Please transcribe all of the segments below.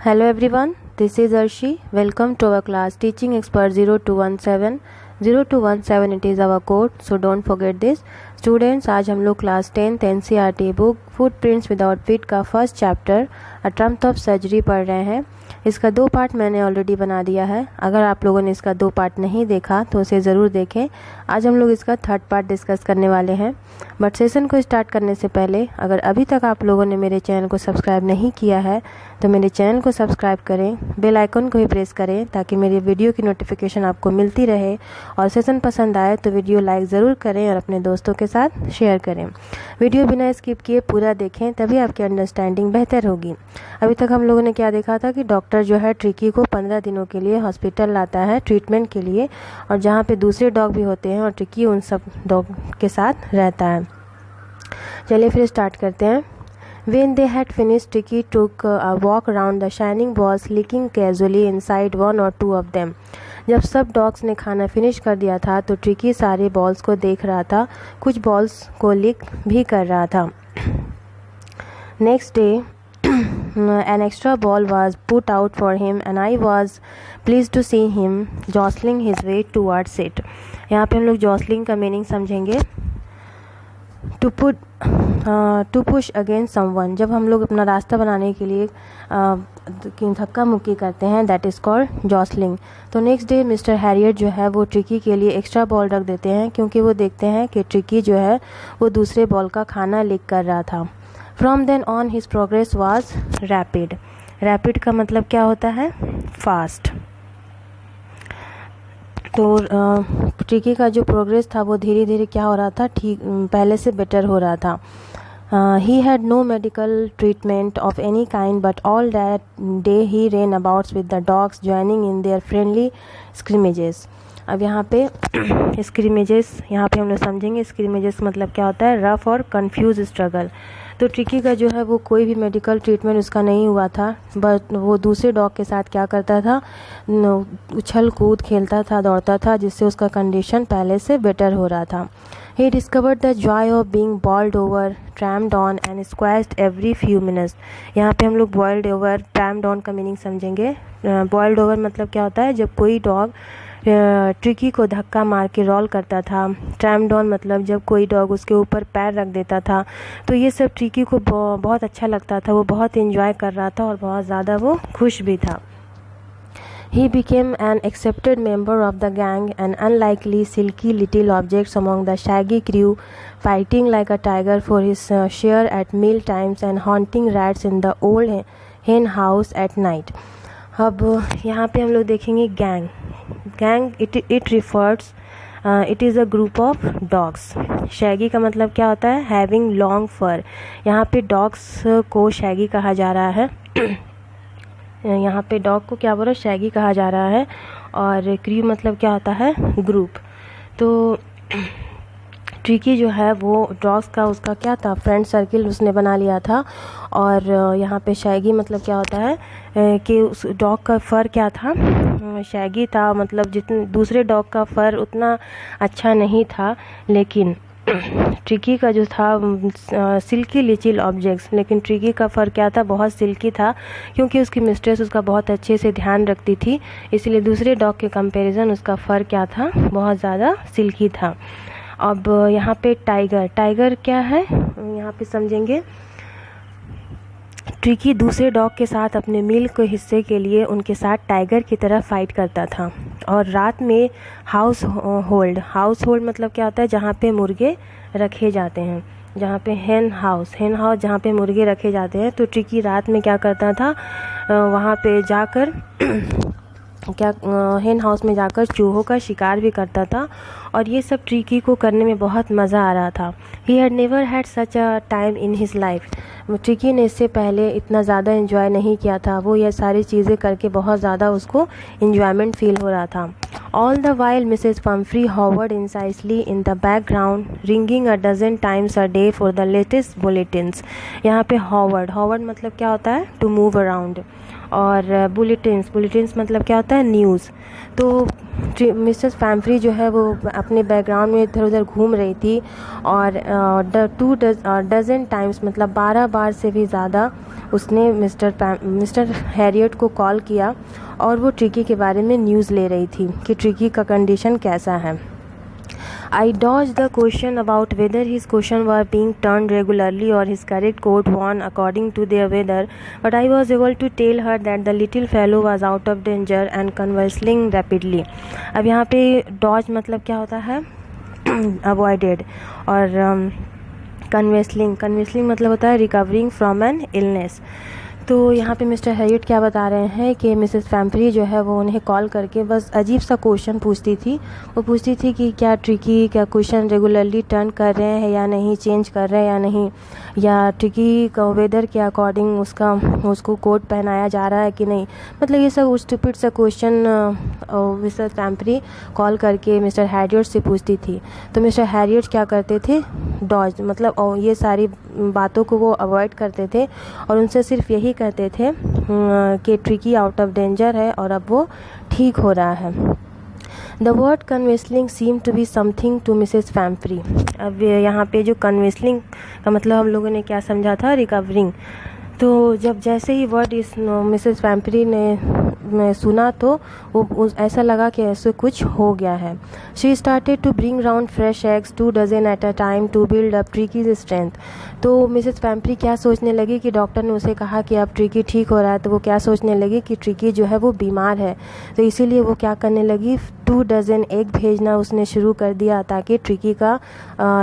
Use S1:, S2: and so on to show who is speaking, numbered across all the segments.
S1: Hello everyone, this is Arshi. Welcome to our class Teaching Expert 0217. 0217 it is our code, so don't forget this. Students, आज हम लोग class 10th NCERT book footprints without feet का first chapter a triumph of surgery पढ़ रहे हैं। इसका 2 part मैंने already बना दिया है। अगर आप लोगों ने इसका 2 पार्ट नहीं देखा तो उसे ज़रूर देखें। आज हम लोग इसका 3rd पार्ट डिस्कस करने वाले हैं। बट सेशन को स्टार्ट करने से पहले अगर अभी तक आप लोगों ने मेरे चैनल को सब्सक्राइब नहीं किया है तो मेरे चैनल को सब्सक्राइब करें, बेल आइकन को भी प्रेस करें ताकि मेरी वीडियो की नोटिफिकेशन आपको मिलती रहे। और सेशन पसंद आए तो वीडियो लाइक ज़रूर करें और अपने दोस्तों के साथ शेयर करें। वीडियो बिना स्किप किए पूरा देखें, तभी आपकी अंडरस्टैंडिंग बेहतर होगी। अभी तक हम लोगों ने क्या देखा था कि डॉक्टर जो है ट्रिकी को 15 दिनों के लिए हॉस्पिटल लाता है ट्रीटमेंट के लिए, और जहाँ पे दूसरे डॉग भी होते हैं और ट्रिकी उन सब डॉग के साथ रहता है। चलिए फिर स्टार्ट करते हैं। When they had finished, Tricky took a walk around the shining balls, licking casually inside one or two of them. जब सब डॉग्स ने खाना फिनिश कर दिया था तो ट्रिकी सारे बॉल्स को देख रहा था, कुछ बॉल्स को लिक भी कर रहा था। Next day, an extra ball was put out for him and I was pleased to see him jostling his way towards it. यहाँ पे हम लोग जॉसलिंग का मीनिंग समझेंगे। टू पुश अगेंस्ट समवन, जब हम लोग अपना रास्ता बनाने के लिए धक्का मुक्की करते हैं, दैट इज़ कॉल्ड जॉसलिंग। तो नेक्स्ट डे मिस्टर हैरियट जो है वो ट्रिकी के लिए एक्स्ट्रा बॉल रख देते हैं क्योंकि वो देखते हैं कि ट्रिकी जो है वो दूसरे बॉल का खाना लिक कर रहा था। From then on his progress was rapid. Rapid का मतलब क्या होता है? फास्ट। तो ट्रिकी का जो प्रोग्रेस था वो धीरे धीरे क्या हो रहा था, ठीक पहले से बेटर हो रहा था। He had no medical treatment of any kind but all that day he ran abouts with the dogs joining in their friendly scrimmages. अब यहाँ पे स्क्रिमेजेस, यहाँ पे हम लोग समझेंगे स्क्रिमेजेस मतलब क्या होता है, रफ और कंफ्यूज स्ट्रगल। तो ट्रिकी का जो है वो कोई भी मेडिकल ट्रीटमेंट उसका नहीं हुआ था, बट वो दूसरे डॉग के साथ क्या करता था, उछल कूद खेलता था, दौड़ता था, जिससे उसका कंडीशन पहले से बेटर हो रहा था। He discovered the joy of being boiled over, trammed on and squashed every few minutes. यहाँ पे हम लोग boiled over, trammed on का मीनिंग समझेंगे। boiled over मतलब क्या होता है, जब कोई डॉग ट्रिकी को धक्का मार के रोल करता था। ट्रैम्ड ऑन मतलब जब कोई डॉग उसके ऊपर पैर रख देता था। तो ये सब ट्रिकी को बहुत अच्छा लगता था, वो बहुत एंजॉय कर रहा था और बहुत ज़्यादा वो खुश भी था। He became an accepted member of the gang, an unlikely silky little object among the shaggy crew, fighting like a tiger for his share at meal times and haunting rats in the old hen house at night. अब यहाँ पे हम लोग देखेंगे gang. Gang it refers it is a group of dogs. Shaggy का मतलब क्या होता है, हैविंग लॉन्ग फर। यहाँ पे डॉग्स को शैगी कहा जा रहा है। यहाँ पे डॉग को क्या बोलो, शैगी कहा जा रहा है। और क्रू मतलब क्या होता है, ग्रुप। तो ट्रिकी जो है वो डॉग्स का उसका क्या था, फ्रेंड सर्किल उसने बना लिया था। और यहाँ पे शैगी मतलब क्या होता है कि उस डॉग का फ़र क्या था, शैगी था, मतलब जितने दूसरे डॉग का फ़र उतना अच्छा नहीं था, लेकिन ट्रिकी का जो था सिल्की लिचिल ऑब्जेक्ट्स, लेकिन ट्रिकी का फ़र क्या था, बहुत सिल्की था, क्योंकि उसकी मिस्ट्रेस उसका बहुत अच्छे से ध्यान रखती थी, इसलिए दूसरे डॉग के कंपैरिजन उसका फ़र क्या था, बहुत ज़्यादा सिल्की था। अब यहाँ पे टाइगर, टाइगर क्या है यहाँ पे समझेंगे। ट्रिकी दूसरे डॉग के साथ अपने मील के हिस्से के लिए उनके साथ टाइगर की तरह फाइट करता था। और रात में हाउस होल्ड मतलब क्या होता है, जहाँ पे मुर्गे रखे जाते हैं, जहाँ पे हेन हाउस जहाँ पे मुर्गे रखे जाते हैं। तो ट्रिकी रात में क्या करता था, वहाँ पे जाकर हेन हाउस में जाकर चूहों का शिकार भी करता था, और ये सब ट्रिकी को करने में बहुत मज़ा आ रहा था। He had never had such a time in his life. Tricky ने इससे पहले इतना ज़्यादा एंजॉय नहीं किया था, वो ये सारी चीज़ें करके बहुत ज़्यादा उसको एंजॉयमेंट फील हो रहा था। All the while Mrs Pumphrey hovered anxiously in the background, ringing a dozen times a day for the latest bulletins. यहाँ पे हॉवर्ड मतलब क्या होता है, टू मूव अराउंड। और बुलेटिन्स मतलब क्या होता है, न्यूज़। तो मिसेस पैम्फ्री जो है वो अपने बैकग्राउंड में इधर उधर घूम रही थी और 2 डज़न टाइम्स मतलब 12 बार से भी ज़्यादा उसने मिस्टर हैरियट को कॉल किया और वो ट्रिकी के बारे में न्यूज़ ले रही थी कि ट्रिकी का कंडीशन कैसा है। I dodged the question about whether his questions were being turned regularly or his correct code worn according to their weather, but I was able to tell her that the little fellow was out of danger and conversing rapidly. अब यहाँ पे dodge मतलब क्या होता है, avoided, और conversing मतलब होता है recovering from an illness। तो यहाँ पे मिस्टर हैरियट क्या बता रहे हैं कि मिसेस पैम्फ्री जो है वो उन्हें कॉल करके बस अजीब सा क्वेश्चन पूछती थी। वो पूछती थी कि क्या ट्रिकी का क्वेश्चन रेगुलरली टर्न कर रहे हैं या नहीं, चेंज कर रहे हैं या नहीं, या ट्रिकी का वेदर के अकॉर्डिंग उसको कोट पहनाया जा रहा है कि नहीं। मतलब ये सब स्टूपिड सा क्वेश्चन मिसेस पैम्फ्री कॉल करके मिस्टर हैरियट से पूछती थी। तो मिस्टर हैरियट क्या करते थे, डॉज मतलब ये सारी बातों को वो अवॉइड करते थे और उनसे सिर्फ यही कहते थे कि ट्रिकी आउट ऑफ डेंजर है और अब वो ठीक हो रहा है। The word convalescing seem to be something to Mrs Pumphrey. अब यहाँ पे जो कन्वेस्लिंग का मतलब हम लोगों ने क्या समझा था, रिकवरिंग। तो जब जैसे ही वर्ड इस मिसेस पैम्फ्री ने सुना तो वो ऐसा लगा कि ऐसे कुछ हो गया है। She started to bring round fresh eggs 2 dozen at a time to build up Tricki's strength. तो मिसेस पैम्फ्री क्या सोचने लगी कि डॉक्टर ने उसे कहा कि अब ट्रिकी ठीक हो रहा है, तो वो क्या सोचने लगी कि ट्रिकी जो है वो बीमार है। तो इसीलिए वो क्या करने लगी, 2 डज़न एग भेजना उसने शुरू कर दिया ताकि ट्रिकी का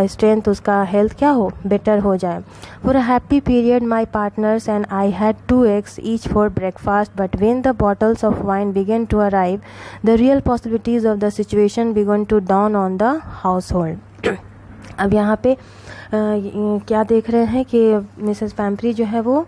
S1: स्ट्रेंथ, उसका हेल्थ क्या हो, बेटर हो जाए। For a happy period my partners and I had 2 eggs each for breakfast, but when the bottles of wine began to arrive, the real possibilities of the situation began to dawn on the household. अब यहाँ पे क्या देख रहे हैं कि Mrs Pomfrey जो है वो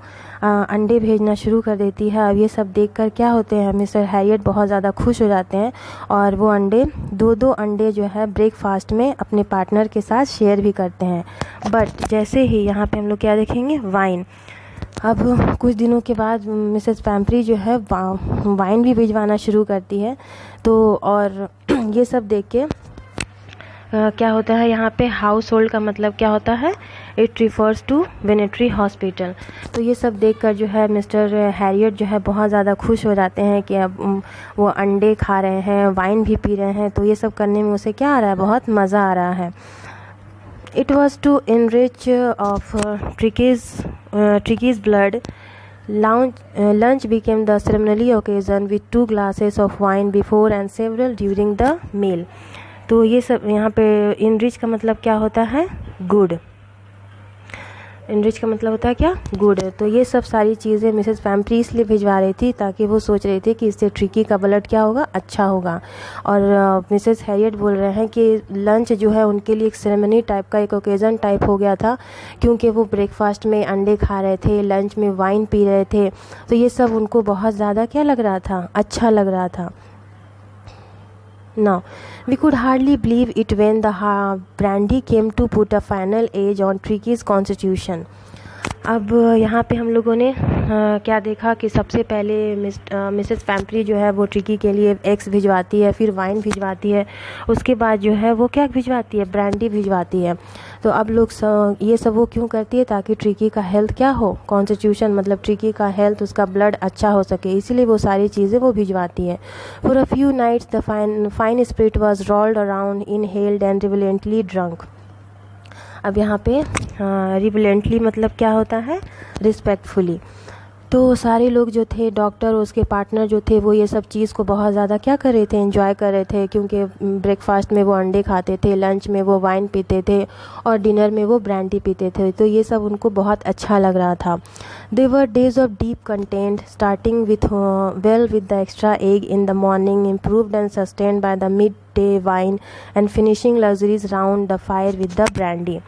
S1: अंडे भेजना शुरू कर देती है। अब ये सब देखकर क्या होते हैं, मिस्टर हैरियट बहुत ज़्यादा खुश हो जाते हैं और वो अंडे 2-2 अंडे जो है ब्रेकफास्ट में अपने पार्टनर के साथ शेयर भी करते हैं। बट जैसे ही यहाँ पे हम लोग क्या देखेंगे, वाइन। अब कुछ दिनों के बाद मिसेस पैम्फ्री जो है वाइन भी भिजवाना शुरू करती है। तो और ये सब देख के क्या होता है, यहाँ पे हाउस होल्ड का मतलब क्या होता है, इट रिफर्स टू वेनेटरी हॉस्पिटल। तो ये सब देखकर जो है मिस्टर हैरियट जो है बहुत ज़्यादा खुश हो जाते हैं कि अब वो अंडे खा रहे हैं, वाइन भी पी रहे हैं। तो ये सब करने में उसे क्या आ रहा है, बहुत मज़ा आ रहा है। It was to enrich of Tricky's blood. Lunch became the ceremonial occasion with 2 glasses of wine before and several during the meal. तो ये सब यहाँ पे enrich का मतलब क्या होता है, गुड। इनरिच का मतलब होता है क्या, गुड। तो ये सब सारी चीज़ें मिसेस पैम्फ्री इसलिए भिजवा रही थी ताकि वो सोच रही थी कि इससे ट्रिकी का ब्लड क्या होगा, अच्छा होगा। और मिसेस हैरियट बोल रहे हैं कि लंच जो है उनके लिए एक सेरेमनी टाइप का, एक ओकेज़न टाइप हो गया था, क्योंकि वो ब्रेकफास्ट में अंडे खा रहे थे, लंच में वाइन पी रहे थे। तो ये सब उनको बहुत ज़्यादा क्या लग रहा था, अच्छा लग रहा था। Now, we could hardly believe it when the brandy came to put a final age on Tricky's constitution. अब यहाँ पे हम लोगों ने क्या देखा कि सबसे पहले मिसेस पैम्फ्री जो है वो ट्रिकी के लिए एग्स भिजवाती है, फिर वाइन भिजवाती है, उसके बाद जो है वो क्या भिजवाती है, ब्रांडी भिजवाती है। तो अब लोग ये सब वो क्यों करती है, ताकि ट्रिकी का हेल्थ क्या हो, कॉन्स्टिट्यूशन मतलब ट्रिकी का हेल्थ, उसका ब्लड अच्छा हो सके, इसीलिए वो सारी चीज़ें वो भिजवाती है। For a few nights the fine spirit was rolled around, inhaled and reverently drunk. अब यहाँ पे रिवलेंटली मतलब क्या होता है, रिस्पेक्टफुली। तो सारे लोग जो थे, डॉक्टर और उसके पार्टनर जो थे, वो ये सब चीज़ को बहुत ज़्यादा क्या कर रहे थे, एंजॉय कर रहे थे, क्योंकि ब्रेकफास्ट में वो अंडे खाते थे, लंच में वो वाइन पीते थे और डिनर में वो ब्रांडी पीते थे। तो ये सब उनको बहुत अच्छा लग रहा था। They were days of deep content, starting with with the extra egg in the morning, improved and sustained by the midday wine and finishing luxuries round the fire with the brandy.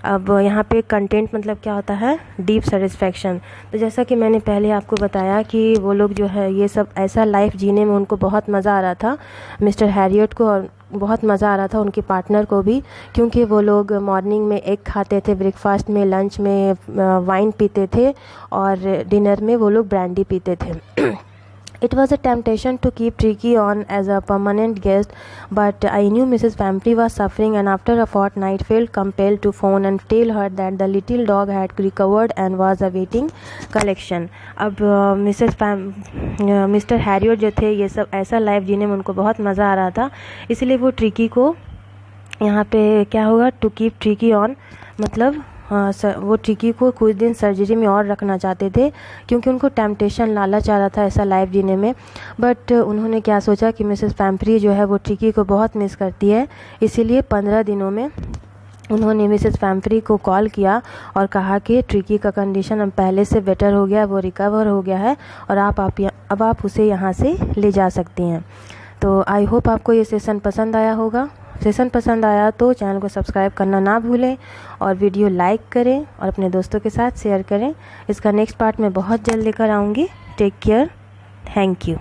S1: अब यहाँ पे content मतलब क्या होता है, deep satisfaction. तो जैसा कि मैंने पहले आपको बताया कि वो लोग जो है ये सब ऐसा लाइफ जीने में उनको बहुत मज़ा आ रहा था, मिस्टर हैरियट को और बहुत मज़ा आ रहा था उनके पार्टनर को भी, क्योंकि वो लोग मॉर्निंग में एग खाते थे, ब्रेकफास्ट में, लंच में वाइन पीते थे और डिनर में वो लोग ब्रांडी पीते थे। It was a temptation to keep Tricky on as a permanent guest, but I knew Mrs. Pampley was suffering, and after a fortnight felt compelled to phone and tell her that the little dog had recovered and was awaiting collection. अब mister Harriet जो थे, ये सब ऐसा life जीने में उनको बहुत मज़ा आ रहा था, इसलिए वो ट्रिकी को यहाँ पे क्या होगा, टू कीप ट्रिकी ऑन, मतलब वो ट्रिकी को कुछ दिन सर्जरी में और रखना चाहते थे, क्योंकि उनको टेम्पटेशन, लालच आ रहा था ऐसा लाइफ जीने में। बट उन्होंने क्या सोचा कि मिसेस पैम्फ्री जो है वो ट्रिकी को बहुत मिस करती है, इसीलिए 15 दिनों में उन्होंने मिसेस पैम्फ्री को कॉल किया और कहा कि ट्रिकी का कंडीशन अब पहले से बेटर हो गया है, वो रिकवर हो गया है और अब आप उसे यहाँ से ले जा सकती हैं। तो आई होप आपको ये सेशन पसंद आया होगा। सेशन पसंद आया तो चैनल को सब्सक्राइब करना ना भूलें और वीडियो लाइक करें और अपने दोस्तों के साथ शेयर करें। इसका नेक्स्ट पार्ट मैं बहुत जल्द लेकर आऊँगी। Take care, thank you.